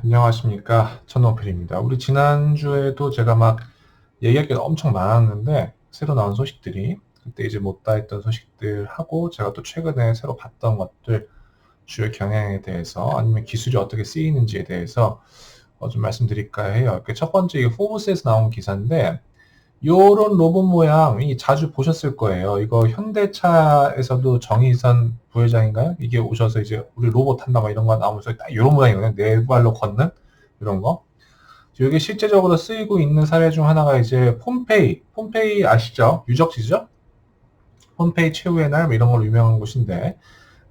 안녕하십니까. 천원필입니다. 우리 지난주에도 제가 막 얘기할 게 엄청 많았는데, 새로 나온 소식들이, 그때 이제 못다 했던 소식들 하고, 제가 또 최근에 새로 봤던 것들, 주요 경향에 대해서, 아니면 기술이 어떻게 쓰이는지에 대해서 좀 말씀드릴까 해요. 첫 번째, 이 포브스에서 나온 기사인데, 요런 로봇 모양이 자주 보셨을 거예요. 이거 현대차에서도 정의선 부회장인가요? 이게 오셔서 이제 우리 로봇 한다 막 이런 거 나오면서 딱 요런 모양이거든요. 네 발로 걷는 이런 거. 이게 실제적으로 쓰이고 있는 사례 중 하나가 이제 폼페이 아시죠? 유적지죠? 폼페이 최후의 날 뭐 이런 걸로 유명한 곳인데,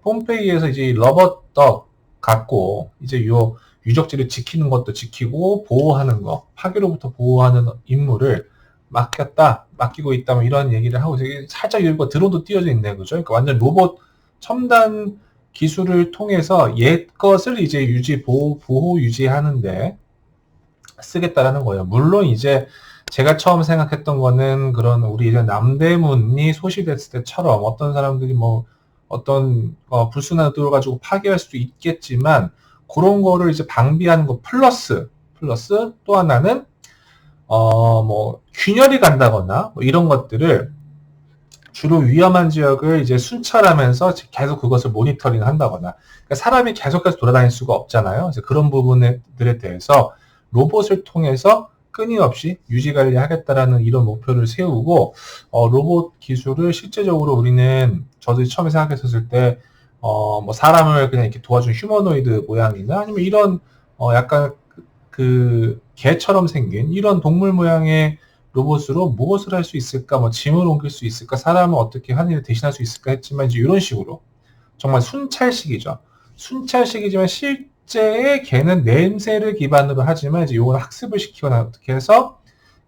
폼페이에서 이제 러버떡 갖고 이제 요 유적지를 지키는 것도 지키고 보호하는 거, 파괴로부터 보호하는 임무를 맡기고 있다, 뭐 이런 얘기를 하고, 되게 살짝 여기 드론도 띄어져 있네, 그죠? 그러니까 완전 로봇 첨단 기술을 통해서 옛 것을 이제 보호 유지하는데 쓰겠다라는 거예요. 물론 이제 제가 처음 생각했던 거는 그런 우리 이제 남대문이 소실됐을 때처럼 어떤 사람들이 뭐 어떤 불순환 의도를 가지고 파괴할 수도 있겠지만, 그런 거를 이제 방비하는 거 플러스 또 하나는 뭐 균열이 간다거나 뭐 이런 것들을 주로 위험한 지역을 이제 순찰하면서 계속 그것을 모니터링 한다거나, 그러니까 사람이 계속해서 돌아다닐 수가 없잖아요. 그래서 그런 부분들에 대해서 로봇을 통해서 끊임없이 유지 관리하겠다라는 이런 목표를 세우고, 로봇 기술을 실제적으로 우리는, 저도 처음에 생각했었을 때 뭐 사람을 그냥 이렇게 도와준 휴머노이드 모양이나 아니면 이런 약간 그 개처럼 생긴 이런 동물 모양의 로봇으로 무엇을 할 수 있을까, 뭐 짐을 옮길 수 있을까, 사람은 어떻게 하는 일을 대신할 수 있을까 했지만, 이제 이런 식으로 정말 순찰식이죠. 순찰식이지만 실제의 개는 냄새를 기반으로 하지만, 이제 요걸 학습을 시키거나 어떻게 해서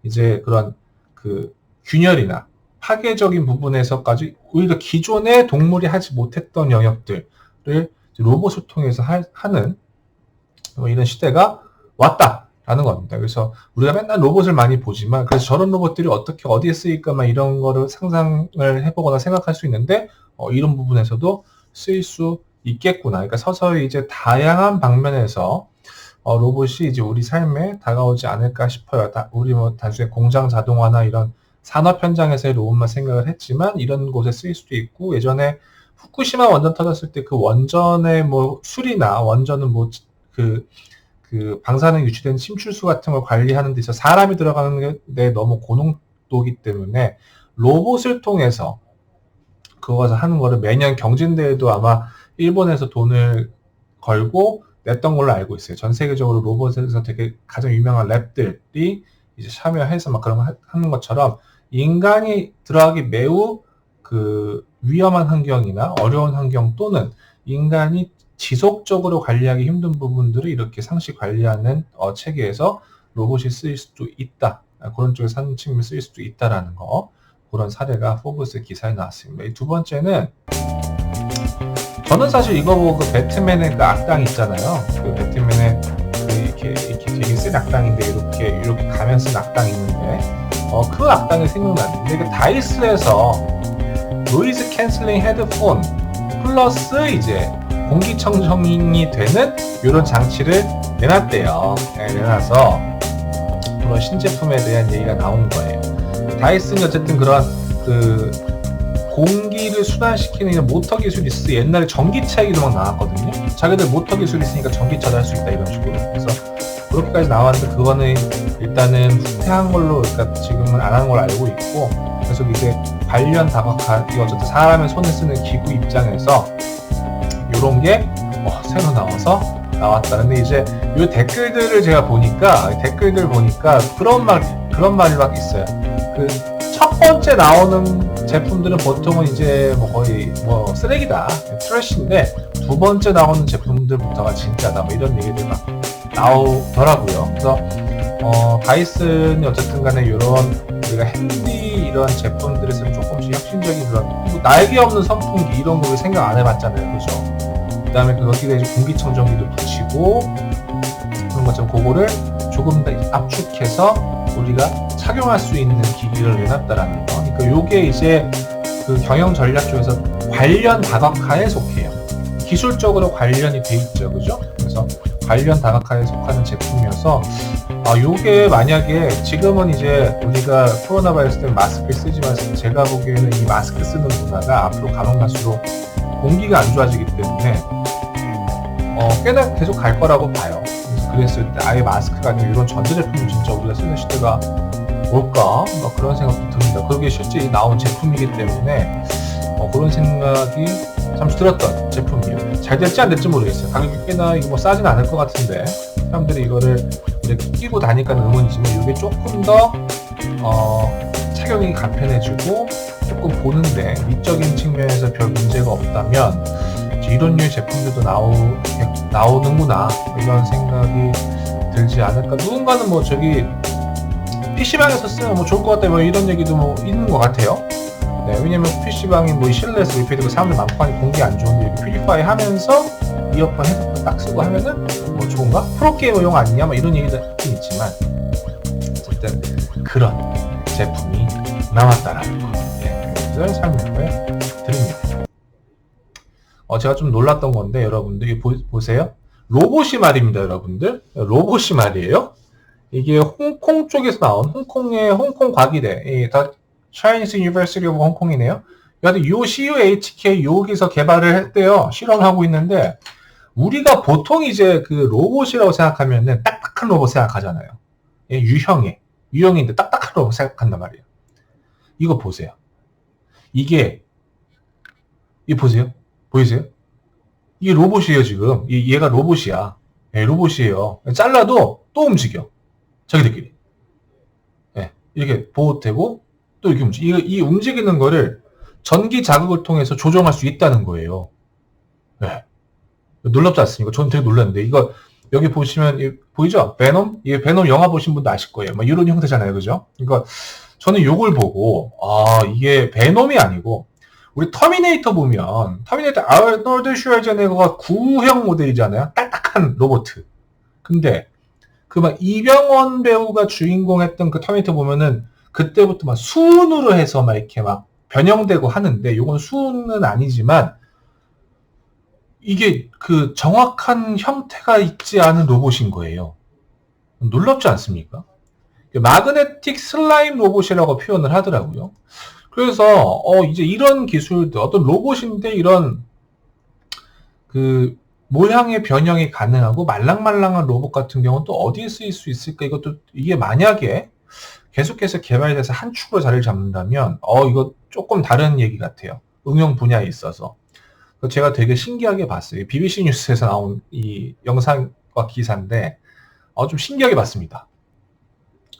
이제 그런 그 균열이나 파괴적인 부분에서까지 오히려 기존의 동물이 하지 못했던 영역들을 로봇을 통해서 하는 뭐 이런 시대가 왔다라는 겁니다. 그래서 우리가 맨날 로봇을 많이 보지만, 그래서 저런 로봇들이 어떻게 어디에 쓰일까 막 이런 거를 상상을 해보거나 생각할 수 있는데, 이런 부분에서도 쓰일 수 있겠구나. 그러니까 서서히 이제 다양한 방면에서 로봇이 이제 우리 삶에 다가오지 않을까 싶어요. 우리 뭐 단순히 공장 자동화나 이런 산업 현장에서의 로봇만 생각을 했지만, 이런 곳에 쓰일 수도 있고, 예전에 후쿠시마 원전 터졌을 때 그 원전의 뭐 수리나 원전은 뭐 그 방사능 유치된 침출수 같은 걸 관리하는 데 있어 사람이 들어가는 데 너무 고농도기 때문에 로봇을 통해서 그것을 하는 거를 매년 경진대회도 아마 일본에서 돈을 걸고 냈던 걸로 알고 있어요. 전 세계적으로 로봇에서 되게 가장 유명한 랩들이 이제 참여해서 막 그런 거 하는 것처럼, 인간이 들어가기 매우 그 위험한 환경이나 어려운 환경, 또는 인간이 지속적으로 관리하기 힘든 부분들을 이렇게 상시 관리하는 체계에서 로봇이 쓰일 수도 있다. 그런 쪽에서 하는 측면이 쓰일 수도 있다라는 거, 그런 사례가 포브스 기사에 나왔습니다. 이 두 번째는, 저는 사실 이거 보고 그 배트맨의 그 악당 있잖아요. 그 배트맨의 이렇게 되게 센 악당인데 이렇게 가면 쓴 악당이 있는데, 그 악당이 생각났는데, 그 다이스에서 노이즈 캔슬링 헤드폰 플러스 이제 공기청정이 되는 이런 장치를 내놨대요. 내놔서 그런 신제품에 대한 얘기가 나온 거예요. 다이슨이 어쨌든 그런 그 공기를 순환시키는 모터 기술이 있어서 옛날에 전기차 얘기도 막 나왔거든요. 자기들 모터 기술이 있으니까 전기차도 할 수 있다 이런 식으로. 그래서 그렇게까지 나왔는데, 그거는 일단은 후퇴한 걸로, 그러니까 지금은 안 하는 걸 알고 있고, 그래서 이제 관련 다각화, 어쨌든 사람의 손을 쓰는 기구 입장에서 요런 게 새로 나왔다. 근데 이제 요 댓글들을 제가 보니까, 그런 말이 막 있어요. 그 첫 번째 나오는 제품들은 보통은 이제 뭐 거의 뭐 쓰레기다, 트래쉬인데, 두 번째 나오는 제품들부터가 진짜다, 뭐 이런 얘기들 막 나오더라고요. 그래서 다이슨이 어쨌든 간에 요런 우리가 핸디 이런 제품들에서 조금씩 혁신적인 그런, 뭐 날개 없는 선풍기 이런 거 생각 안 해봤잖아요, 그죠? 그 다음에 거기다 이제 공기청정기도 붙이고 그런 것처럼, 그거를 조금 더 압축해서 우리가 착용할 수 있는 기기를 내놨다라는 거. 그러니까 요게 이제 그 경영 전략 쪽에서 관련 다각화에 속해요. 기술적으로 관련이 돼 있죠, 그죠? 그래서 관련 다각화에 속하는 제품이어서 요게 만약에 지금은 이제 우리가 코로나 바이러스 때문에 마스크를 쓰지만 제가 보기에는 이 마스크 쓰는 문화가 앞으로 가면 갈수록 공기가 안 좋아지기 때문에 꽤나 계속 갈 거라고 봐요. 그랬을 때 아예 마스크가 아니고 이런 전자제품을 진짜 우리가 쓰는 시대가 올까? 그런 생각도 듭니다. 그게 실제 나온 제품이기 때문에 그런 생각이 잠시 들었던 제품이에요. 잘 될지 안 될지 모르겠어요. 가격이 꽤나 이거 싸진 않을 것 같은데 사람들이 이거를 이렇게 끼고 다니까 의문이지만 이게 조금 더 착용이 간편해지고 조금 보는데 미적인 측면에서 별 문제가 없다면 이런 류의 제품들도 나오는구나 이런 생각이 들지 않을까. 누군가는 뭐 저기 PC방에서 쓰면 뭐 좋을 것 같다 뭐 이런 얘기도 뭐 있는 것 같아요. 네, 왜냐면 PC방이 뭐 실내에서 리페이드고 사람들 많고 하니 공기 안 좋은데 이렇게 퓨리파이 하면서 이어폰 헤드폰 딱 쓰고 하면은 뭐 좋은가? 프로게이머용 아니냐? 뭐 이런 얘기도 있긴 있지만 어쨌든 그런 제품이 나왔다라는 거. 예, 그것을 설명을 드립니다. 제가 좀 놀랐던 건데 여러분들 보세요. 로봇이 말입니다, 여러분들. 로봇이 말이에요. 이게 홍콩 쪽에서 나온 홍콩의 홍콩 과기대, 다 Chinese University of 홍콩이네요. 여하튼 CUHK 여기서 개발을 했대요. 실험하고 있는데 우리가 보통 이제 그 로봇이라고 생각하면은 딱딱한 로봇 생각하잖아요. 예, 유형인데 딱딱한 로봇 생각한단 말이에요. 이거 보세요. 이거 보세요. 보이세요? 이게 로봇이에요, 지금. 얘가 로봇이야. 예, 로봇이에요. 잘라도 또 움직여. 자기들끼리. 예, 이렇게 보호되고 또 이렇게 움직여. 이 움직이는 거를 전기 자극을 통해서 조정할 수 있다는 거예요. 예. 놀랍지 않습니까? 저는 되게 놀랐는데, 이거, 여기 보시면, 보이죠? 베놈? 이 베놈 영화 보신 분도 아실 거예요. 막 이런 형태잖아요. 그죠? 그러니까, 저는 요걸 보고, 이게 베놈이 아니고, 우리 터미네이터 보면, 터미네이터 아놀드 슈왈제네거가 구형 모델이잖아요. 딱딱한 로봇. 근데, 그 막 이병헌 배우가 주인공 했던 그 터미네이터 보면은, 그때부터 막 수은으로 해서 막 이렇게 막 변형되고 하는데, 요건 수은은 아니지만, 이게 그 정확한 형태가 있지 않은 로봇인 거예요. 놀랍지 않습니까? 마그네틱 슬라임 로봇이라고 표현을 하더라고요. 그래서 이제 이런 기술도 어떤 로봇인데 이런 그 모양의 변형이 가능하고 말랑말랑한 로봇 같은 경우는 또 어디에 쓰일 수 있을까? 이게 만약에 계속해서 개발돼서 한 축으로 자리를 잡는다면 이거 조금 다른 얘기 같아요. 응용 분야에 있어서. 제가 되게 신기하게 봤어요. BBC 뉴스에서 나온 이 영상과 기사인데 좀 신기하게 봤습니다.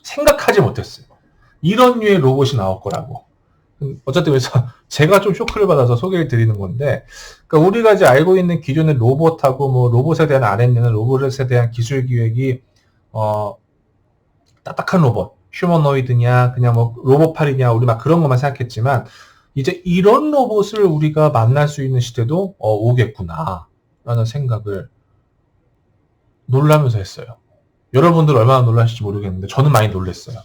생각하지 못했어요. 이런 류의 로봇이 나올 거라고. 어쨌든 그래서 제가 좀 쇼크를 받아서 소개를 드리는 건데, 그러니까 우리가 이제 알고 있는 기존의 로봇하고 뭐 로봇에 대한 R&D는 로봇에 대한 기술 기획이 딱딱한 로봇, 휴머노이드냐, 그냥 뭐 로봇팔이냐, 우리 막 그런 것만 생각했지만 이제 이런 로봇을 우리가 만날 수 있는 시대도 오겠구나 라는 생각을 놀라면서 했어요. 여러분들 얼마나 놀라실지 모르겠는데 저는 많이 놀랐어요.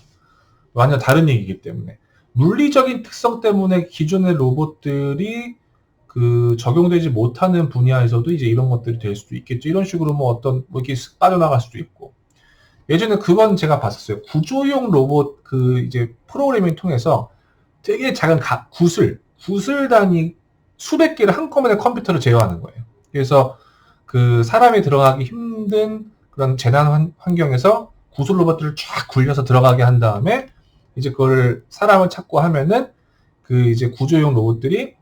완전 다른 얘기이기 때문에. 물리적인 특성 때문에 기존의 로봇들이 그 적용되지 못하는 분야에서도 이제 이런 것들이 될 수도 있겠죠. 이런 식으로 뭐 이렇게 빠져나갈 수도 있고. 예전에 그건 제가 봤었어요. 구조용 로봇 이제 프로그래밍 통해서 되게 작은 구슬 단위 수백 개를 한꺼번에 컴퓨터로 제어하는 거예요. 그래서 그 사람이 들어가기 힘든 그런 재난 환경에서 구슬 로봇들을 쫙 굴려서 들어가게 한 다음에 이제 그걸 사람을 찾고 하면은 그 이제 구조용 로봇들이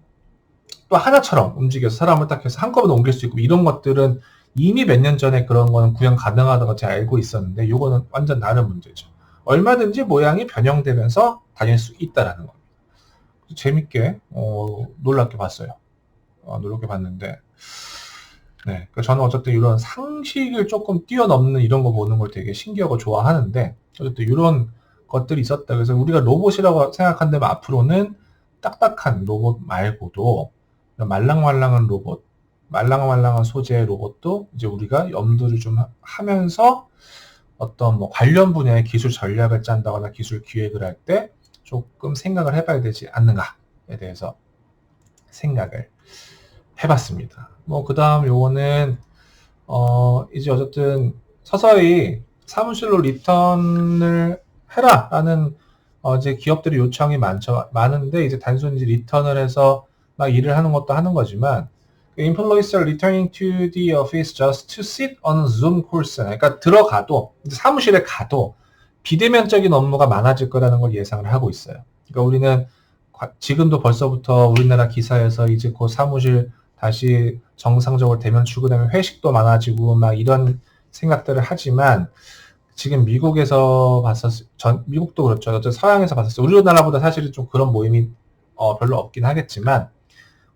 또 하나처럼 움직여서 사람을 딱 해서 한꺼번에 옮길 수 있고 이런 것들은 이미 몇 년 전에 그런 거는 구현 가능하다고 제가 알고 있었는데 요거는 완전 다른 문제죠. 얼마든지 모양이 변형되면서 다닐 수 있다라는 겁니다. 재밌게 놀랍게 봤어요. 놀랍게 봤는데 네, 그러니까 저는 어쨌든 이런 상식을 조금 뛰어넘는 이런 거 보는 걸 되게 신기하고 좋아하는데 어쨌든 이런 것들이 있었다. 그래서 우리가 로봇이라고 생각한다면 앞으로는 딱딱한 로봇 말고도 말랑말랑한 로봇, 말랑말랑한 소재의 로봇도 이제 우리가 염두를 좀 하면서 어떤 뭐 관련 분야의 기술 전략을 짠다거나 기술 기획을 할 때 조금 생각을 해봐야 되지 않는가에 대해서 생각을 해봤습니다. 뭐 그 다음 요거는 이제 어쨌든 서서히 사무실로 리턴을 해라라는 이제 기업들의 요청이 많은데 이제 단순히 이제 리턴을 해서 막 일을 하는 것도 하는 거지만 employees are returning to the office just to sit on Zoom course. 그러니까 들어가도 사무실에 가도 비대면적인 업무가 많아질 거라는 걸 예상을 하고 있어요. 그러니까 우리는 지금도 벌써부터 우리나라 기사에서 이제 곧 사무실 다시 정상적으로 대면 출근하면 회식도 많아지고 막 이런 생각들을 하지만 지금 미국에서 미국도 그렇죠. 어쨌든 서양에서 봤었어요. 우리나라보다 사실은 좀 그런 모임이 별로 없긴 하겠지만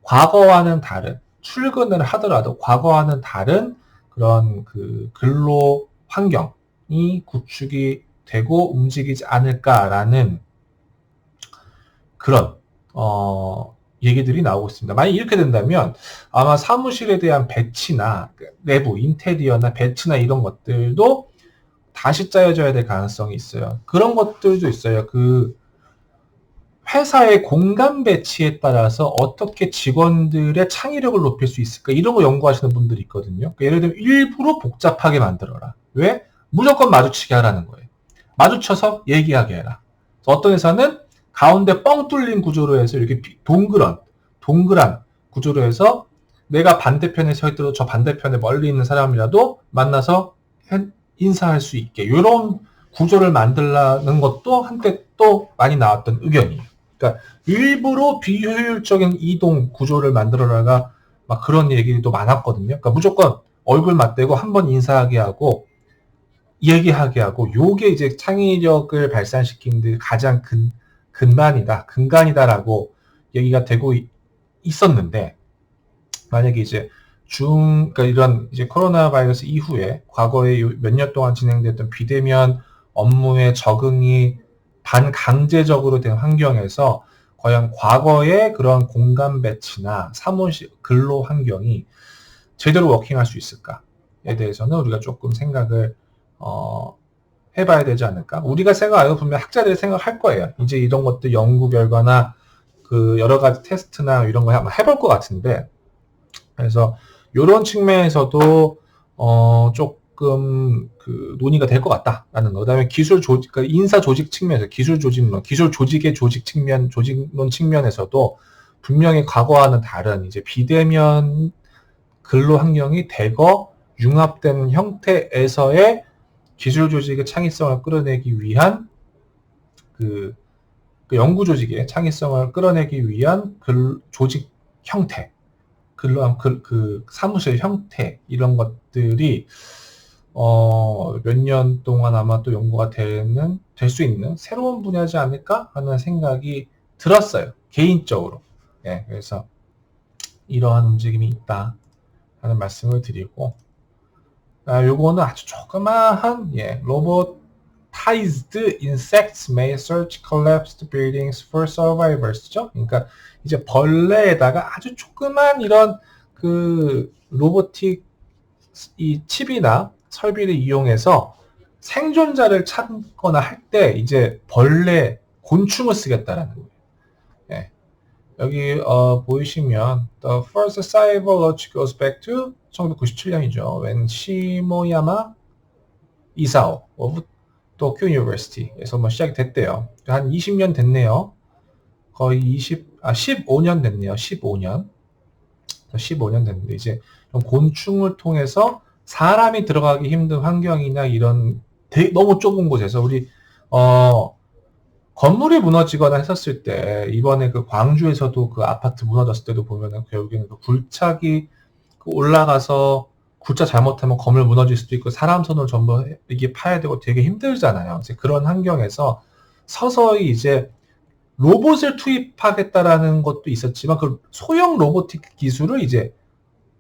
과거와는 다른 출근을 하더라도 과거와는 다른 그런 그 근로 환경이 구축이 되고 움직이지 않을까라는 그런 얘기들이 나오고 있습니다. 만약 이렇게 된다면 아마 사무실에 대한 배치나 내부 인테리어나 배치나 이런 것들도 다시 짜여져야 될 가능성이 있어요. 그런 것들도 있어요. 그 회사의 공간 배치에 따라서 어떻게 직원들의 창의력을 높일 수 있을까 이런 거 연구하시는 분들이 있거든요. 그러니까 예를 들면 일부러 복잡하게 만들어라. 왜? 무조건 마주치게 하라는 거예요. 마주쳐서 얘기하게 해라. 어떤 회사는 가운데 뻥 뚫린 구조로 해서 이렇게 동그란 구조로 해서 내가 반대편에 서 있더라도 저 반대편에 멀리 있는 사람이라도 만나서 인사할 수 있게 이런 구조를 만들라는 것도 한때 또 많이 나왔던 의견이에요. 그러니까 일부러 비효율적인 이동 구조를 만들어라가 막 그런 얘기도 많았거든요. 그러니까 무조건 얼굴 맞대고 한번 인사하게 하고 얘기하게 하고 요게 이제 창의력을 발산시키는 데 가장 근간이다라고 얘기가 되고 있었는데 만약에 이제 그러니까 이런 이제 코로나 바이러스 이후에 과거에 몇 년 동안 진행됐던 비대면 업무의 적응이 반강제적으로 된 환경에서 과연 과거의 그런 공간 배치나 사무실 근로 환경이 제대로 워킹할 수 있을까에 대해서는 우리가 조금 생각을 해봐야 되지 않을까? 우리가 생각하고 분명 학자들이 생각할 거예요. 이제 이런 것들 연구 결과나 그 여러 가지 테스트나 이런 거 한번 해볼 것 같은데 그래서 이런 측면에서도 조금 그 논의가 될 것 같다라는 거. 그다음에 기술 조직, 그러니까 인사 조직 측면에서 기술 조직의 조직론 측면에서도 분명히 과거와는 다른 이제 비대면 근로 환경이 대거 융합된 형태에서의 기술 조직의 창의성을 끌어내기 위한 그 연구 조직의 창의성을 끌어내기 위한 조직 형태. 그 사무실 형태 이런 것들이 몇 년 동안 아마 또 연구가 될 수 있는 새로운 분야지 않을까 하는 생각이 들었어요. 개인적으로. 예, 그래서 이러한 움직임이 있다 하는 말씀을 드리고 요거는 아주 조그마한 Robotized insects may search collapsed buildings for survivors죠. 그러니까 이제 벌레에다가 아주 조그만 이런 그 로보틱 이 칩이나 설비를 이용해서 생존자를 찾거나 할 때 이제 곤충을 쓰겠다라는 거예요. 예. 여기 보이시면 The first cyber launch goes back to 1997년이죠. When 시모야마 이사오 of 도쿄 유니버시티에서 시작이 됐대요. 한 20년 됐네요. 거의 15년 됐네요. 15년 됐는데 이제 곤충을 통해서 사람이 들어가기 힘든 환경이나 이런 너무 좁은 곳에서 우리 건물이 무너지거나 했었을 때 이번에 그 광주에서도 그 아파트 무너졌을 때도 보면은 결국에는 그 굴착이 올라가서 굴착 잘못하면 건물 무너질 수도 있고 사람 손을 전부 이게 파야 되고 되게 힘들잖아요. 이제 그런 환경에서 서서히 이제 로봇을 투입하겠다라는 것도 있었지만 그 소형 로보틱 기술을 이제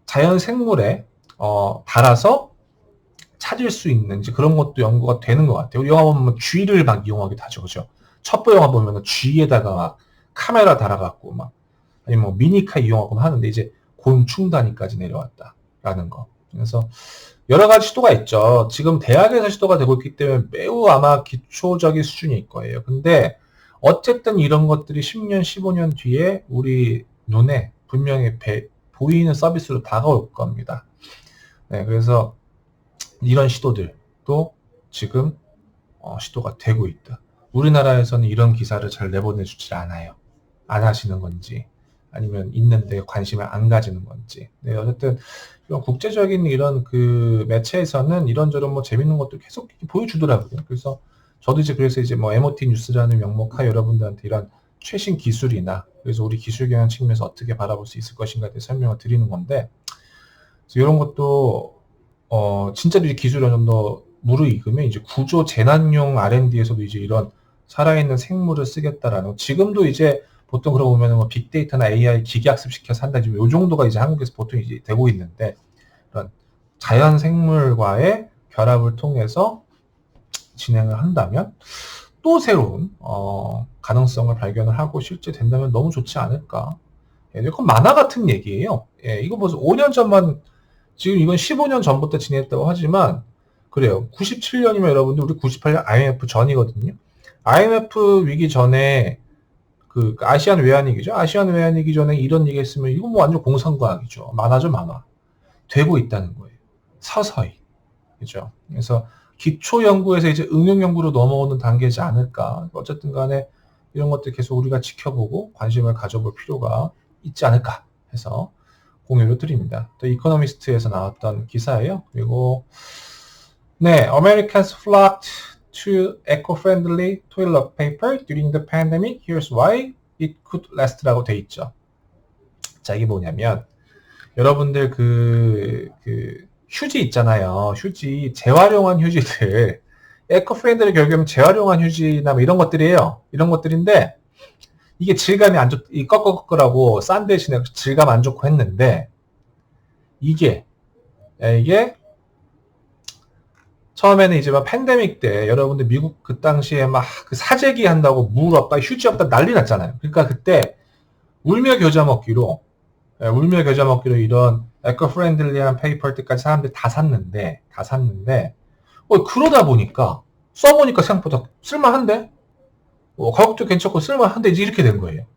자연 생물에 달아서 찾을 수 있는 이제 그런 것도 연구가 되는 것 같아요. 영화 보면 쥐를 막 이용하기도 하죠, 그죠? 첩보 영화 보면 쥐에다가 막 카메라 달아갖고 막 아니면 뭐 미니카 이용하고 하는데 이제 곤충 단위까지 내려왔다라는 거. 그래서 여러 가지 시도가 있죠. 지금 대학에서 시도가 되고 있기 때문에 매우 아마 기초적인 수준일 거예요. 근데 어쨌든 이런 것들이 10년, 15년 뒤에 우리 눈에 분명히 보이는 서비스로 다가올 겁니다. 네, 그래서 이런 시도들도 지금 시도가 되고 있다. 우리나라에서는 이런 기사를 잘 내보내주질 않아요. 안 하시는 건지 아니면 있는데 관심을 안 가지는 건지. 네, 어쨌든 이런 국제적인 이런 그 매체에서는 이런저런 뭐 재밌는 것도 계속 보여주더라고요. 그래서 저도 이제 그래서 이제 뭐 MOT 뉴스라는 명목하 여러분들한테 이런 최신 기술이나 그래서 우리 기술 경영 측면에서 어떻게 바라볼 수 있을 것인가에 대해 설명을 드리는 건데, 그래서 이런 것도 진짜로 이 기술이 좀 더 무르익으면 이제 구조 재난용 R&D에서도 이제 이런 살아있는 생물을 쓰겠다라는, 지금도 이제 보통 그러고 보면은 뭐 빅데이터나 AI 기계학습 시켜서 한다, 지금 요 정도가 이제 한국에서 보통 이제 되고 있는데, 그런 자연 생물과의 결합을 통해서 진행을 한다면 또 새로운 가능성을 발견을 하고 실제 된다면 너무 좋지 않을까. 예, 이건 만화 같은 얘기예요. 예, 이거 벌써 5년 전만, 지금 이건 15년 전부터 진행했다고 하지만 그래요. 97년이면 여러분들 우리 98년 IMF 전이거든요. IMF 위기 전에 그 아시안 외환위기죠. 아시안 외환위기 전에 이런 얘기 했으면 이건 뭐 완전 공상과학이죠. 만화죠, 만화. 되고 있다는 거예요. 서서히. 그죠. 그래서 기초 연구에서 이제 응용 연구로 넘어오는 단계지 않을까. 어쨌든 간에 이런 것들 계속 우리가 지켜보고 관심을 가져볼 필요가 있지 않을까 해서 공유를 드립니다. 또 이코노미스트에서 나왔던 기사예요. 그리고 네, Americans flocked to eco-friendly toilet paper during the pandemic. Here's why it could last라고 돼 있죠. 자, 이게 뭐냐면 여러분들 그 휴지 있잖아요. 휴지, 재활용한 휴지들. 에코프렌드를 결국에는 재활용한 휴지나 뭐 이런 것들이에요. 이런 것들인데 이게 질감이 안 좋, 이 꺼꺼꺼라고 싼 대신에 질감 안 좋고 했는데 이게 처음에는 이제 막 팬데믹 때 여러분들 미국 그 당시에 막 그 사재기 한다고 물 없다, 휴지 없다 난리 났잖아요. 그러니까 그때 울며 겨자 먹기로 이런 에코프렌들리한 페이퍼 때까지 사람들이 다 샀는데 그러다 보니까 써보니까 생각보다 쓸만한데 가격도 괜찮고 쓸만한데 이제 이렇게 된 거예요.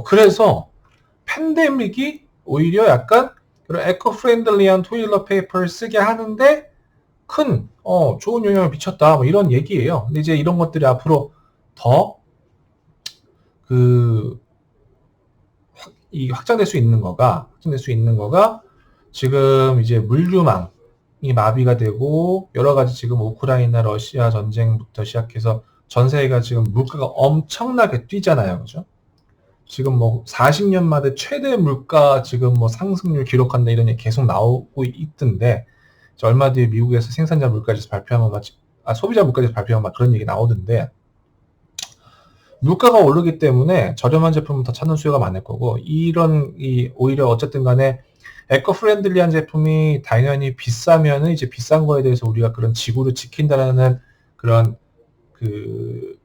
그래서 팬데믹이 오히려 약간 그런 에코프렌들리한 토일러 페이퍼를 쓰게 하는데 큰 좋은 영향을 미쳤다, 뭐 이런 얘기예요. 근데 이제 이런 것들이 앞으로 더 확장될 수 있는 거가 지금 이제 물류망이 마비가 되고 여러 가지 지금 우크라이나 러시아 전쟁부터 시작해서 전 세계가 지금 물가가 엄청나게 뛰잖아요. 그죠? 지금 뭐 40년 만에 최대 물가 지금 뭐 상승률 기록한다 이런 얘기 계속 나오고 있던데, 얼마 뒤에 미국에서 생산자 물가지수 발표하면 소비자 물가지수 발표하면 막 그런 얘기 나오던데, 물가가 오르기 때문에 저렴한 제품을 더 찾는 수요가 많을 거고, 오히려 어쨌든 간에 에코 프렌들리한 제품이 당연히 비싸면은 이제 비싼 거에 대해서 우리가 그런 지구를 지킨다라는 그런 그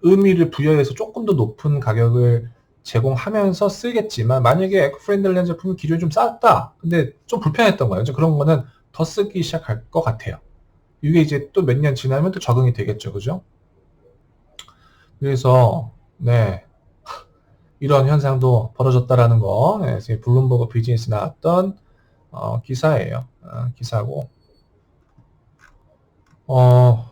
의미를 부여해서 조금 더 높은 가격을 제공하면서 쓰겠지만, 만약에 에코 프렌들리한 제품이 기존에 좀 쌌다. 근데 좀 불편했던 거예요. 그런 거는 더 쓰기 시작할 것 같아요. 이게 이제 또 몇 년 지나면 또 적응이 되겠죠. 그죠? 그래서 네, 이런 현상도 벌어졌다라는 거, 네, 블룸버그 비즈니스 나왔던 기사예요. 기사고,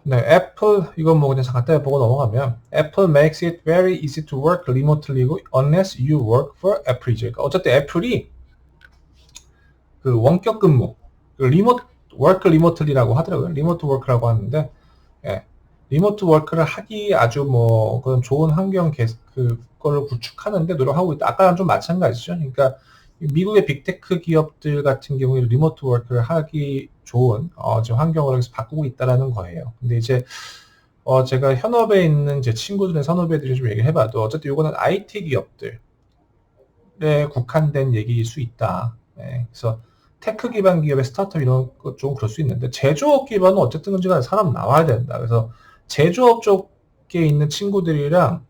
네, 애플, 이건 뭐 그냥 간단히 보고 넘어가면, Apple makes it very easy to work remotely unless you work for Apple이죠. 그러니까 어쨌든 애플이 그 원격 근무, 워크 리모틀리라고 하더라고요. 리모트 워크라고 하는데, 예, 리모트 워크를 하기 아주 뭐 그런 좋은 환경 그거를 구축하는데 노력하고 있다. 아까랑 좀 마찬가지죠. 그러니까 미국의 빅테크 기업들 같은 경우에 리모트 워크를 하기 좋은 지금 환경을 여기서 바꾸고 있다라는 거예요. 근데 이제 제가 현업에 있는 제 친구들의 선후배들이 좀 얘기를 해봐도 어쨌든 이거는 IT 기업들에 국한된 얘기일 수 있다. 네, 그래서 테크 기반 기업의 스타트업 이런 것 좀 그럴 수 있는데, 제조업 기반은 어쨌든 간에 사람 나와야 된다. 그래서 제조업 쪽에 있는 친구들이랑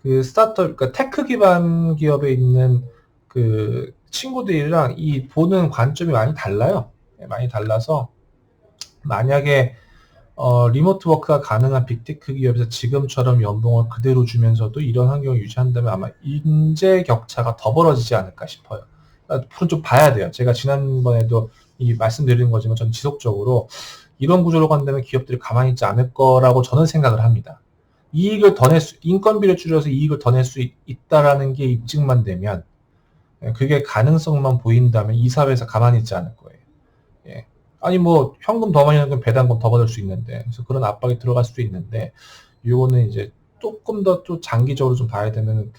그 스타트업, 그러니까 테크 기반 기업에 있는 그 친구들이랑 이 보는 관점이 많이 달라요. 네, 많이 달라서 만약에 리모트 워크가 가능한 빅테크 기업에서 지금처럼 연봉을 그대로 주면서도 이런 환경을 유지한다면 아마 인재 격차가 더 벌어지지 않을까 싶어요. 앞으로 좀 봐야 돼요. 제가 지난번에도 이 말씀드리는 거지만 저는 지속적으로 이런 구조로 간다면 기업들이 가만히 있지 않을 거라고 저는 생각을 합니다. 이익을 더 낼 수, 인건비를 줄여서 이익을 더 낼 수 있다라는 게 입증만 되면, 그게 가능성만 보인다면 이 사회에서 가만히 있지 않을 거예요. 예. 아니 뭐 현금 더 많이 내면 배당금 더 받을 수 있는데, 그래서 그런 압박이 들어갈 수도 있는데, 이거는 이제 조금 더 또 장기적으로 좀 봐야 되는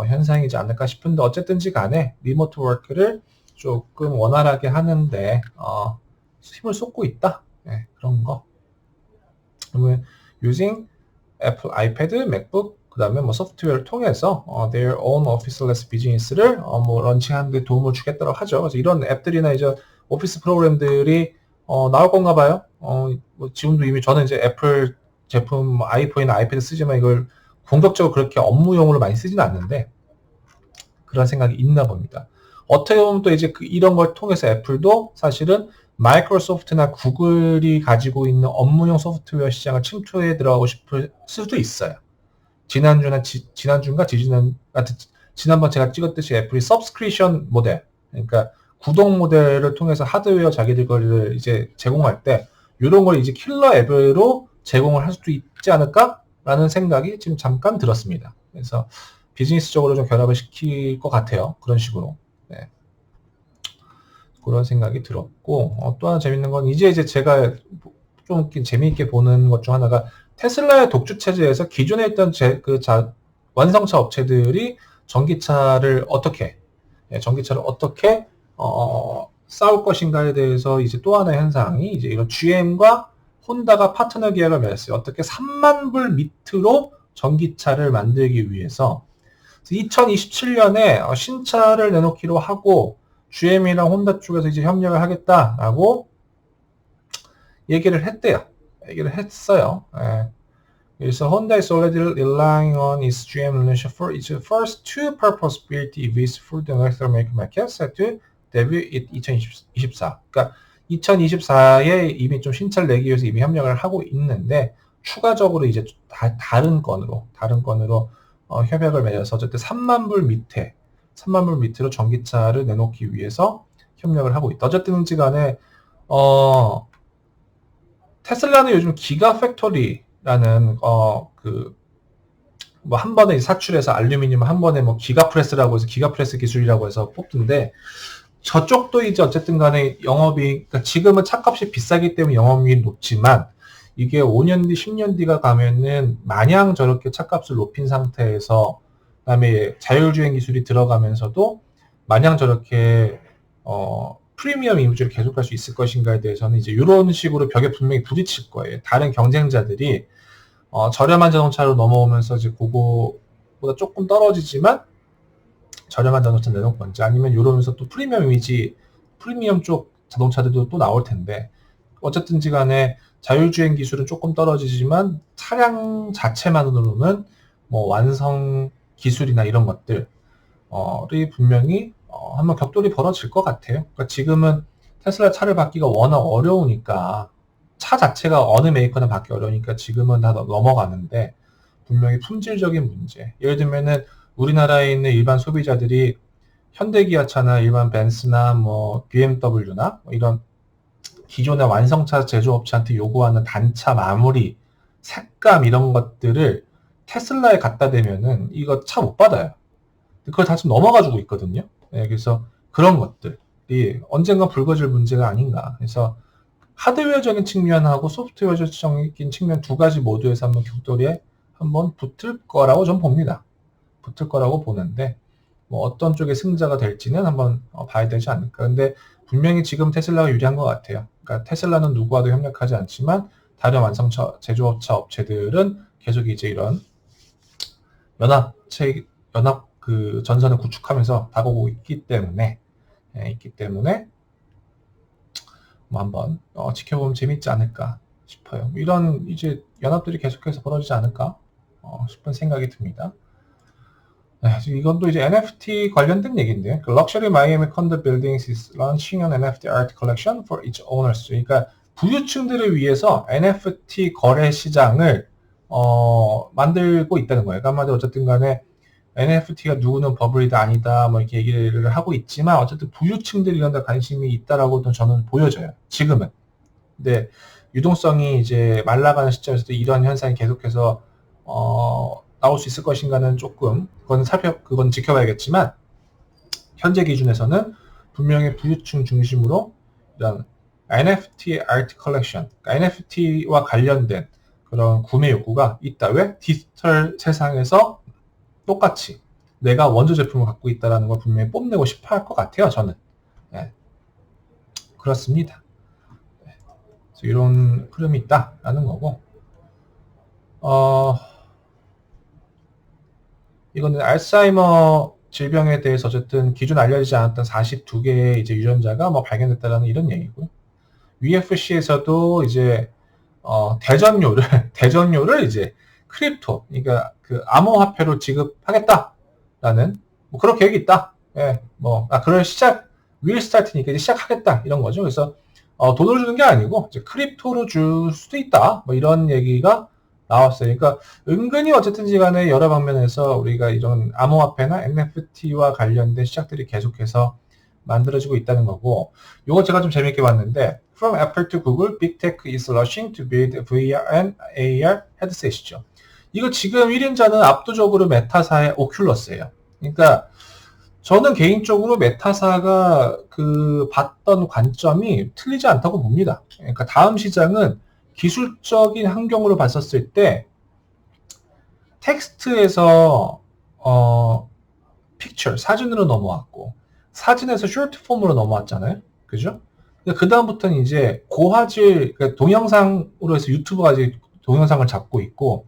현상이지 않을까 싶은데, 어쨌든지 간에 리모트 워크를 조금 원활하게 하는데 힘을 쏟고 있다. 네, 그런 거. 그러면 using 애플 아이패드, 맥북, 그 다음에 뭐 소프트웨어를 통해서 their own officeless business를 뭐 런칭하는 데 도움을 주겠다고 하죠. 그래서 이런 앱들이나 이제 오피스 프로그램들이 나올 건가 봐요. 뭐 지금도 이미 저는 이제 애플 제품 아이폰이나 아이패드 쓰지만 이걸 공격적으로 그렇게 업무용으로 많이 쓰지는 않는데 그런 생각이 있나 봅니다. 어떻게 보면 또 이제 이런 걸 통해서 애플도 사실은 마이크로소프트나 구글이 가지고 있는 업무용 소프트웨어 시장을 침투해 들어가고 싶을 수도 있어요. 지난주인가 지난번 제가 찍었듯이 애플이 서브스크리션 모델, 그러니까 구독 모델을 통해서 하드웨어 자기들 거를 이제 제공할 때 이런 걸 이제 킬러 앱으로 제공을 할 수도 있지 않을까라는 생각이 지금 잠깐 들었습니다. 그래서 비즈니스적으로 좀 결합을 시킬 것 같아요. 그런 식으로. 네. 그런 생각이 들었고, 또 하나 재밌는 건 이제 제가 좀 재미있게 보는 것 중 하나가 테슬라의 독주 체제에서 기존에 있던 완성차 업체들이 전기차를 어떻게 싸울 것인가에 대해서 이제 또 하나의 현상이 이제 이런 GM과 혼다가 파트너 계약을 맺었어요. 어떻게 3만 불 밑으로 전기차를 만들기 위해서 2027년에 신차를 내놓기로 하고 GM이랑 혼다 쪽에서 이제 협력을 하겠다라고 얘기를 했어요. 예. 그래서 Honda is already relying on its GM relationship for its first two purpose-built EVs for the North American market set to debut in 2024. 그러니까 2024에 이미 좀 신차를 내기 위해서 이미 협력을 하고 있는데 추가적으로 이제 다른 건으로 협약을 맺어서 어쨌든 3만 불 밑으로 전기차를 내놓기 위해서 협력을 하고 있다. 어쨌든지 간에 테슬라는 요즘 기가 팩토리라는 뭐 한 번에 사출해서 알루미늄 한 번에 뭐 기가 프레스라고 해서 기가 프레스 기술이라고 해서 뽑던데 저쪽도 이제 어쨌든 간에 영업이, 그러니까 지금은 차값이 비싸기 때문에 영업이익이 높지만 이게 5년 뒤, 10년 뒤가 가면은 마냥 저렇게 차값을 높인 상태에서 그다음에 자율주행 기술이 들어가면서도 마냥 저렇게 프리미엄 이미지를 계속할 수 있을 것인가에 대해서는 이제 이런 식으로 벽에 분명히 부딪힐 거예요. 다른 경쟁자들이 저렴한 자동차로 넘어오면서 이제 그거보다 조금 떨어지지만 저렴한 자동차 내놓을 건지 아니면 이러면서 또 프리미엄 쪽 자동차들도 또 나올 텐데 어쨌든지 간에 자율주행 기술은 조금 떨어지지만 차량 자체만으로는 뭐 완성 기술이나 이런 것들이 분명히 한번 격돌이 벌어질 것 같아요. 그러니까 지금은 테슬라 차를 받기가 워낙 어려우니까 차 자체가 어느 메이커나 받기 어려우니까 지금은 다 넘어가는데 분명히 품질적인 문제. 예를 들면은 우리나라에 있는 일반 소비자들이 현대기아차나 일반 벤츠나 뭐 BMW나 뭐 이런 기존의 완성차 제조업체한테 요구하는 단차 마무리, 색감 이런 것들을 테슬라에 갖다 대면은 이거 차 못 받아요. 그걸 다 지금 넘어가지고 있거든요. 네, 그래서 그런 것들이 언젠가 불거질 문제가 아닌가. 그래서 하드웨어적인 측면하고 소프트웨어적인 측면 두 가지 모두에서 한번 격돌에 한번 붙을 거라고 전 봅니다. 붙을 거라고 보는데 뭐 어떤 쪽의 승자가 될지는 한번 봐야 되지 않을까. 근데 분명히 지금 테슬라가 유리한 것 같아요. 그러니까 테슬라는 누구와도 협력하지 않지만 다른 완성차 제조업체 업체들은 계속 이제 이런 연합 그 전선을 구축하면서 다가오고 있기 때문에 뭐 한번 지켜보면 재밌지 않을까 싶어요. 이런 이제 연합들이 계속해서 벌어지지 않을까 싶은 생각이 듭니다. 네, 이건 또 이제 NFT 관련된 얘기인데, Luxury Miami Condo Buildings is launching an NFT art collection for its owners. 그러니까 부유층들을 위해서 NFT 거래 시장을 만들고 있다는 거예요. 그러니까 한마디로 어쨌든 간에 NFT가 누구는 버블이다 아니다 뭐 이렇게 얘기를 하고 있지만 어쨌든 부유층들이 이런 데 관심이 있다라고도 저는 보여져요. 지금은. 근데 유동성이 이제 말라가는 시점에서도 이런 현상이 계속해서 나올 수 있을 것인가는 조금 그건 지켜봐야겠지만 현재 기준에서는 분명히 부유층 중심으로 이런 NFT 아트 컬렉션, NFT와 관련된 그런 구매 욕구가 있다. 왜? 디지털 세상에서 똑같이 내가 원조 제품을 갖고 있다는 걸 분명히 뽐내고 싶어 할 것 같아요. 저는. 네. 그렇습니다. 네. 이런 흐름이 있다라는 거고 이거는 알츠하이머 질병에 대해서 어쨌든 기존 알려지지 않았던 42개의 이제 유전자가 뭐 발견됐다라는 이런 얘기고요. UFC에서도 이제 대전료를 이제 크립토, 그러니까 그 암호화폐로 지급하겠다라는 뭐 그런 계획이 있다. 예, 그런 real start니까 이제 시작하겠다 이런 거죠. 그래서 돈을 주는 게 아니고 이제 크립토로 줄 수도 있다. 뭐 이런 얘기가 나왔어요. 그러니까 은근히 어쨌든지 간에 여러 방면에서 우리가 이런 암호화폐나 NFT와 관련된 시작들이 계속해서 만들어지고 있다는 거고, 이거 제가 좀 재밌게 봤는데 From Apple to Google, Big Tech is rushing to build VR and AR headset이죠. 이거 지금 1인자는 압도적으로 메타사의 오큘러스예요. 그러니까 저는 개인적으로 메타사가 그 봤던 관점이 틀리지 않다고 봅니다. 그러니까 다음 시장은 기술적인 환경으로 봤었을 때 텍스트에서 픽처, 사진으로 넘어왔고 사진에서 숏폼으로 넘어왔잖아요. 그죠? 그 다음부터는 이제 고화질, 그러니까 동영상으로 해서 유튜브가 이제 동영상을 잡고 있고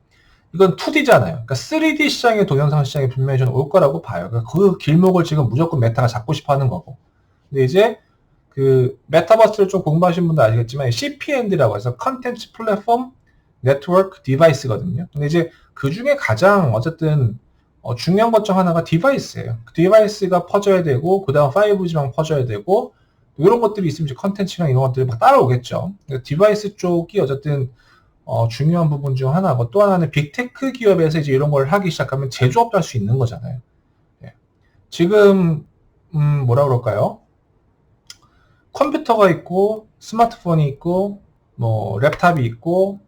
이건 2D잖아요. 그러니까 3D 시장의 동영상 시장이 분명히 저는 올 거라고 봐요. 그러니까 그 길목을 지금 무조건 메타가 잡고 싶어 하는 거고. 근데 이제 그 메타버스를 좀 공부하신 분들 아시겠지만 CPND라고 해서 컨텐츠 플랫폼 네트워크 디바이스거든요. 근데 이제 그 중에 가장 어쨌든 중요한 것 중 하나가 디바이스예요. 그 디바이스가 퍼져야 되고 그 다음 5G만 퍼져야 되고 이런 것들이 있으면 이제 컨텐츠랑 이런 것들이 막 따라오겠죠. 디바이스 쪽이 어쨌든 중요한 부분 중 하나고 또 하나는 빅테크 기업에서 이제 이런 걸 하기 시작하면 제조업도 할 수 있는 거잖아요. 예. 지금 뭐라 그럴까요? 컴퓨터가 있고 스마트폰이 있고 뭐 랩탑이 있고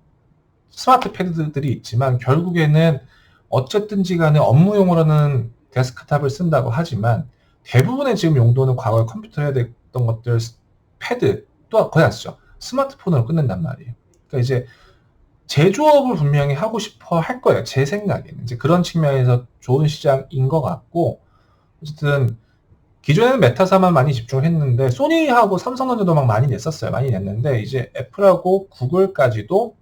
스마트 패드들이 있지만 결국에는 어쨌든지 간에 업무용으로는 데스크탑을 쓴다고 하지만 대부분의 지금 용도는 과거에 컴퓨터 해야 됐던 것들 패드 또 거의 안 쓰죠. 스마트폰으로 끝낸단 말이에요. 그러니까 이제 제조업을 분명히 하고 싶어 할 거예요. 제 생각에는. 이제 그런 측면에서 좋은 시장인 것 같고 어쨌든 기존에는 메타사만 많이 집중했는데 소니하고 삼성전자도 막 많이 냈었어요. 많이 냈는데 이제 애플하고 구글까지도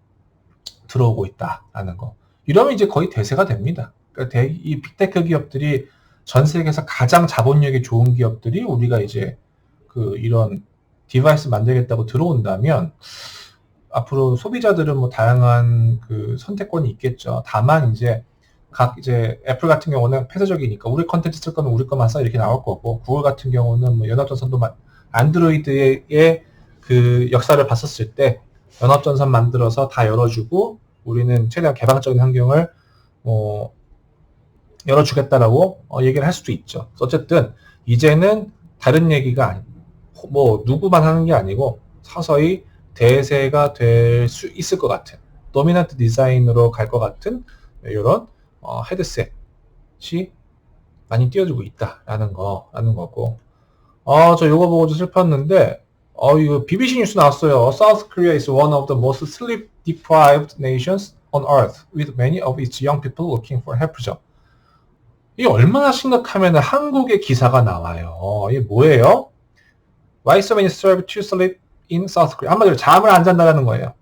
들어오고 있다라는 거. 이러면 이제 거의 대세가 됩니다. 그러니까 이 빅테크 기업들이 전 세계에서 가장 자본력이 좋은 기업들이 우리가 이제 그 이런 디바이스 만들겠다고 들어온다면 앞으로 소비자들은 뭐 다양한 그 선택권이 있겠죠. 다만 이제 이제 애플 같은 경우는 폐쇄적이니까 우리 컨텐츠 쓸 거면 우리 것만 써 이렇게 나올 거고 구글 같은 경우는 뭐 연합전선도 안드로이드의 그 역사를 봤었을 때 연합전선 만들어서 다 열어주고 우리는 최대한 개방적인 환경을 열어주겠다라고 얘기를 할 수도 있죠. 어쨌든 이제는 다른 얘기가 뭐 누구만 하는 게 아니고 서서히 대세가 될 수 있을 것 같은 도미넌트 디자인으로 갈 것 같은 이런 헤드셋이 많이 띄워지고 있다라는 거고 저 요거 보고 좀 슬펐는데 이거 BBC 뉴스 나왔어요. South Korea is one of the most sleep-deprived nations on earth, with many of its young people looking for help죠. 이게 얼마나 심각하면 한국의 기사가 나와요. 이게 뭐예요? Why so many strive to sleep in South Korea? 한마디로 잠을 안 잔다는 거예요.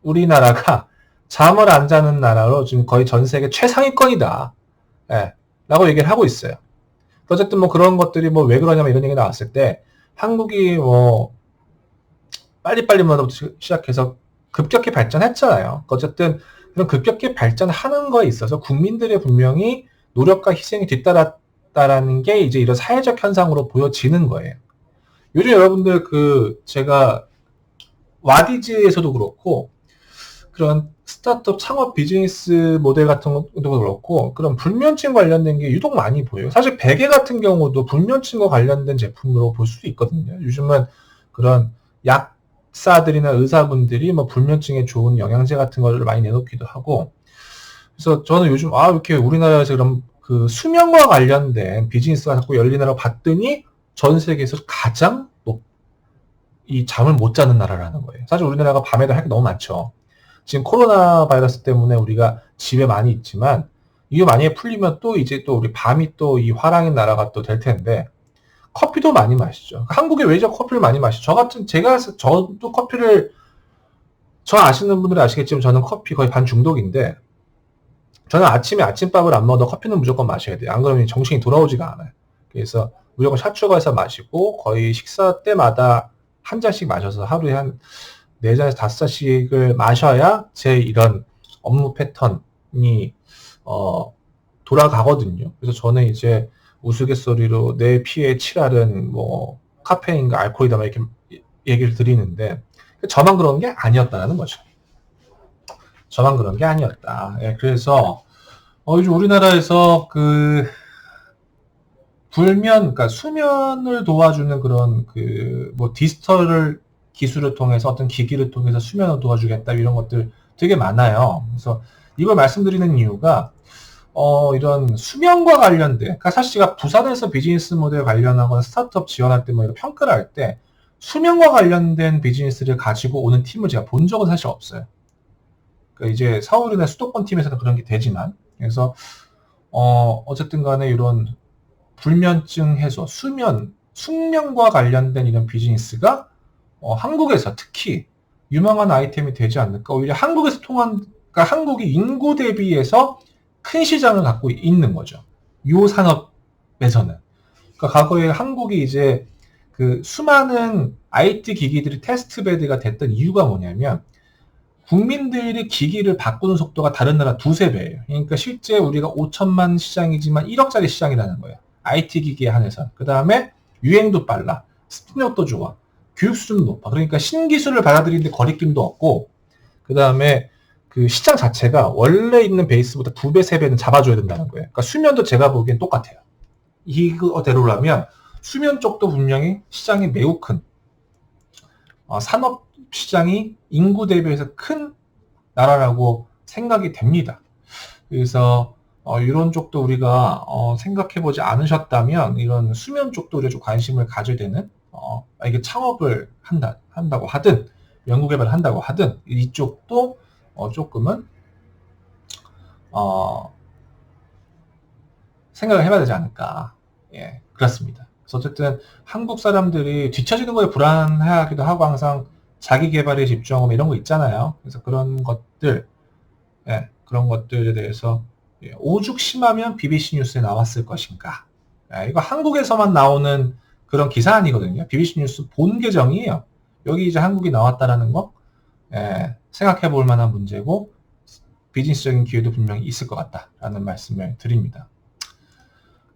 우리나라가 잠을 안 자는 나라로 지금 거의 전 세계 최상위권이다. 예, 라고 얘기를 하고 있어요. 어쨌든 뭐 그런 것들이 뭐 왜 그러냐면 이런 얘기 나왔을 때 한국이 뭐 빨리빨리 뭐부터 시작해서 급격히 발전했잖아요. 어쨌든 그런 급격히 발전하는 거에 있어서 국민들의 분명히 노력과 희생이 뒤따랐다라는 게 이제 이런 사회적 현상으로 보여지는 거예요. 요즘 여러분들 제가 와디즈에서도 그렇고 그런 스타트업 창업 비즈니스 모델 같은 것도 그렇고 그런 불면증 관련된 게 유독 많이 보여요. 사실 베개 같은 경우도 불면증과 관련된 제품으로 볼 수도 있거든요. 요즘은 그런 약사들이나 의사분들이 뭐 불면증에 좋은 영양제 같은 거를 많이 내놓기도 하고, 그래서 저는 요즘 이렇게 우리나라에서 그런 그 수면과 관련된 비즈니스가 자꾸 열리나라고 봤더니 전 세계에서 가장 이 잠을 못 자는 나라라는 거예요. 사실 우리나라가 밤에도 할 게 너무 많죠. 지금 코로나 바이러스 때문에 우리가 집에 많이 있지만 이게 만약에 풀리면 또 이제 또 우리 밤이 또 이 화랑인 나라가 또 될 텐데 커피도 많이 마시죠. 한국에 왜 저 커피를 많이 마시죠? 저도 커피를, 저 아시는 분들은 아시겠지만 저는 커피 거의 반 중독인데, 저는 아침에 아침밥을 안 먹어도 커피는 무조건 마셔야 돼요. 안 그러면 정신이 돌아오지가 않아요. 그래서 무조건 샷 추가해서 마시고 거의 식사 때마다 한 잔씩 마셔서 하루에 한 4잔에서 5잔씩을 마셔야 제 이런 업무 패턴이 돌아가거든요. 그래서 저는 이제 우스갯소리로 내 피에 칠할은 뭐 카페인과 알코올이다 막 이렇게 얘기를 드리는데, 저만 그런 게 아니었다는 거죠. 저만 그런 게 아니었다. 예, 그래서 요즘 우리나라에서 그 그러니까 수면을 도와주는 그런 그 뭐 디지털 기술을 통해서 어떤 기기를 통해서 수면을 도와주겠다 이런 것들 되게 많아요. 그래서 이걸 말씀드리는 이유가 이런 수면과 관련된, 그러니까 사실 제가 부산에서 비즈니스 모델 관련하거나 스타트업 지원할 때 뭐 이런 평가를 할 때 수면과 관련된 비즈니스를 가지고 오는 팀을 제가 본 적은 사실 없어요. 그러니까 이제 서울이나 수도권 팀에서는 그런 게 되지만, 그래서 어쨌든 간에 이런 불면증 해소, 숙면과 관련된 이런 비즈니스가 한국에서 특히 유망한 아이템이 되지 않을까. 오히려 한국에서 그러니까 한국이 인구 대비해서 큰 시장을 갖고 있는 거죠. 요 산업에서는. 그러니까 과거에 한국이 이제 그 수많은 IT 기기들이 테스트 베드가 됐던 이유가 뭐냐면, 국민들이 기기를 바꾸는 속도가 다른 나라 2~3배예요. 그러니까 실제 우리가 5천만 시장이지만 1억짜리 시장이라는 거예요. IT 기기에 한해서. 그 다음에 유행도 빨라. 스피드도 좋아. 교육 수준도 높아. 그러니까 신기술을 받아들이는데 거리낌도 없고, 그 다음에 그 시장 자체가 원래 있는 베이스보다 2배, 3배는 잡아줘야 된다는 거예요. 그러니까 수면도 제가 보기엔 똑같아요. 이거대로라면 수면 쪽도 분명히 시장이 매우 큰, 산업 시장이 인구 대비해서 큰 나라라고 생각이 됩니다. 그래서 이런 쪽도 우리가 생각해보지 않으셨다면 이런 수면 쪽도 우리가 좀 관심을 가져야 되는, 이게 창업을 한다고 하든 연구개발을 한다고 하든 이쪽도 조금은 생각을 해봐야 되지 않을까. 예, 그렇습니다. 그래서 어쨌든 한국 사람들이 뒤처지는 거에 불안해하기도 하고 항상 자기 개발에 집중하고 이런 거 있잖아요. 그래서 그런 것들, 그런 것들에 대해서 오죽 심하면 BBC 뉴스에 나왔을 것인가. 이거 한국에서만 나오는 그런 기사 아니거든요. BBC 뉴스 본 계정이에요. 여기 이제 한국이 나왔다라는 거 생각해 볼 만한 문제고 비즈니스적인 기회도 분명히 있을 것 같다라는 말씀을 드립니다.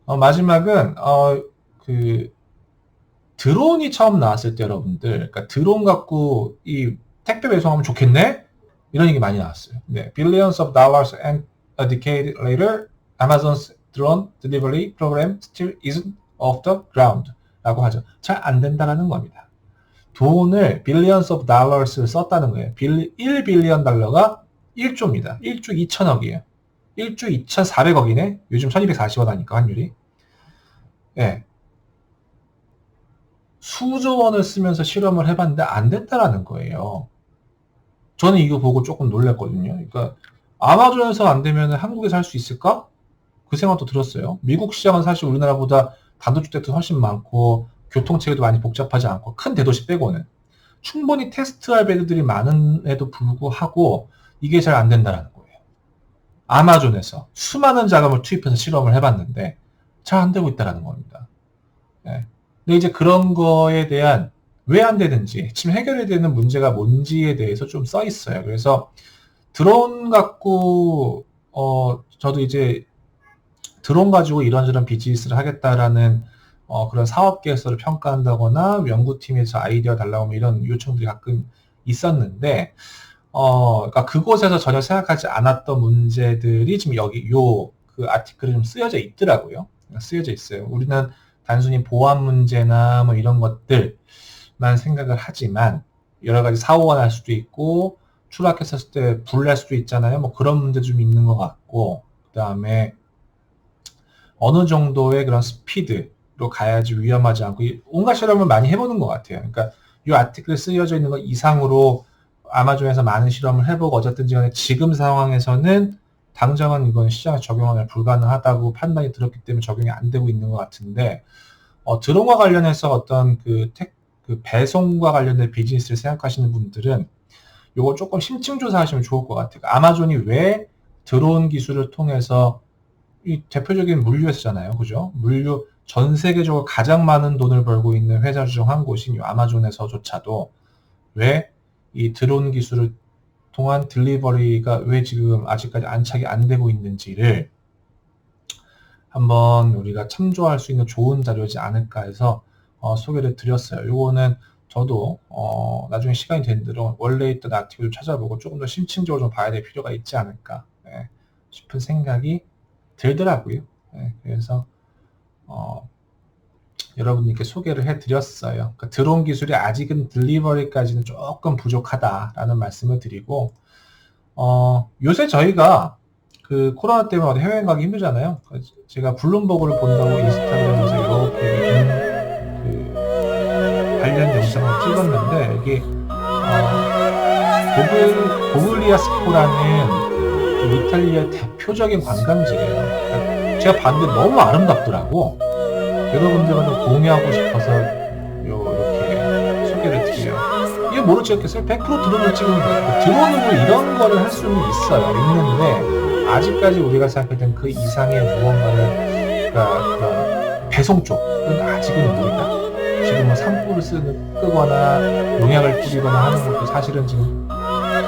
마지막은 그 드론이 처음 나왔을 때 여러분들, 그러니까 드론 갖고 이 택배 배송하면 좋겠네? 이런 얘기 많이 나왔어요. 네, billions of dollars and a decade later, Amazon's drone delivery program still isn't off the ground 라고 하죠. 잘 안 된다라는 겁니다. 돈을 billions of dollars를 썼다는 거예요. 1빌리언 달러가 1조입니다. 1조 2천억이에요. 1조 2,400억이네? 요즘 1240원 하니까 환율이. 예. 수조 원을 쓰면서 실험을 해봤는데 안 됐다라는 거예요. 저는 이거 보고 조금 놀랐거든요. 그러니까 아마존에서 안 되면 한국에서 할 수 있을까? 그 생각도 들었어요. 미국 시장은 사실 우리나라보다 단독주택도 훨씬 많고 교통체계도 많이 복잡하지 않고 큰 대도시 빼고는 충분히 테스트할 베드들이 많은에도 불구하고 이게 잘 안 된다는 거예요. 아마존에서 수많은 자금을 투입해서 실험을 해봤는데 잘 안 되고 있다는 겁니다. 네. 근데 이제 그런 거에 대한 왜 안 되는지, 지금 해결해야 되는 문제가 뭔지에 대해서 좀 써 있어요. 그래서 드론 갖고 저도 이제 드론 가지고 이런저런 비즈니스를 하겠다라는 그런 사업 계획서를 평가한다거나 연구팀에서 아이디어 달라고 이런 요청들이 가끔 있었는데 그러니까 그곳에서 전혀 생각하지 않았던 문제들이 지금 여기 그 아티클에 좀 쓰여져 있더라고요. 쓰여져 있어요. 우리는 단순히 보안 문제나 뭐 이런 것들만 생각을 하지만 여러 가지 사고가 날 수도 있고 추락했을 때 불 날 수도 있잖아요. 뭐 그런 문제 좀 있는 것 같고, 그 다음에 어느 정도의 그런 스피드로 가야지 위험하지 않고 온갖 실험을 많이 해보는 것 같아요. 그러니까 이 아티클에 쓰여져 있는 것 이상으로 아마존에서 많은 실험을 해보고 어쨌든지 간에 지금 상황에서는 당장은 이건 시장에 적용하면 불가능하다고 판단이 들었기 때문에 적용이 안 되고 있는 것 같은데, 드론과 관련해서 어떤 그 배송과 관련된 비즈니스를 생각하시는 분들은 요거 조금 심층 조사하시면 좋을 것 같아요. 아마존이 왜 드론 기술을 통해서 이 대표적인 물류 회사잖아요. 그죠? 물류 전 세계적으로 가장 많은 돈을 벌고 있는 회사 중 한 곳인 아마존에서조차도 왜 이 드론 기술을 통한 딜리버리가 왜 지금 아직까지 안착이 안 되고 있는지를 한번 우리가 참조할 수 있는 좋은 자료지 않을까 해서 소개를 드렸어요. 요거는 저도 나중에 시간이 된 대로 원래 있던 아티클을 찾아보고 조금 더 심층적으로 좀 봐야 될 필요가 있지 않을까 싶은 생각이 들더라고요. 그래서 여러분께 소개를 해드렸어요. 그러니까 드론 기술이 아직은 딜리버리까지는 조금 부족하다라는 말씀을 드리고, 요새 저희가 그 코로나 때문에 어디 해외여행 가기 힘들잖아요. 제가 블룸버그를 본다고 인스타그램에서 이렇게 그 관련 영상을 찍었는데, 이게 보글리아스코라는 그 이탈리아의 대표적인 관광지예요. 그러니까 제가 봤는데 너무 아름답더라고. 여러분들과 공유하고 싶어서 이렇게 소개를 드려요. 이게 뭐로 찍었겠어요? 100% 드론을 찍은 거예요. 드론으로 이런 거를 할 수는 있어요. 있는데 아직까지 우리가 생각했던 그 이상의 무언가를, 그러니까 그런 배송 쪽은 아직은 무리다. 지금 뭐 산불을 끄거나 농약을 뿌리거나 하는 것도 사실은 지금 그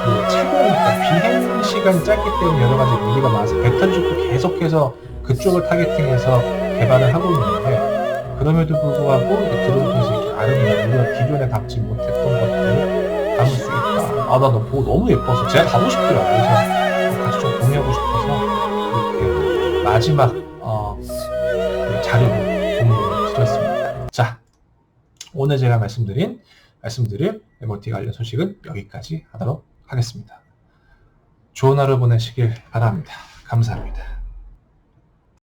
그러니까 비행 시간이 짧기 때문에 여러 가지 무리가 많아서 배터리 쪽도 계속해서 그쪽을 타겟팅해서 개발을 하고 있는데, 그럼에도 불구하고 드론을 통해서 이렇게 아름다운 우리가 기존에 담지 못했던 것들을 담을 수 있다. 나 너 보고 너무 예뻐서 제가 가고 싶더라고요. 그래서 같이 좀 공유하고 싶어서 이렇게 마지막 그 자료를 공유를 드렸습니다. 자, 오늘 제가 말씀드릴 MOT 관련 소식은 여기까지 하도록 하겠습니다. 좋은 하루 보내시길 바랍니다. 감사합니다.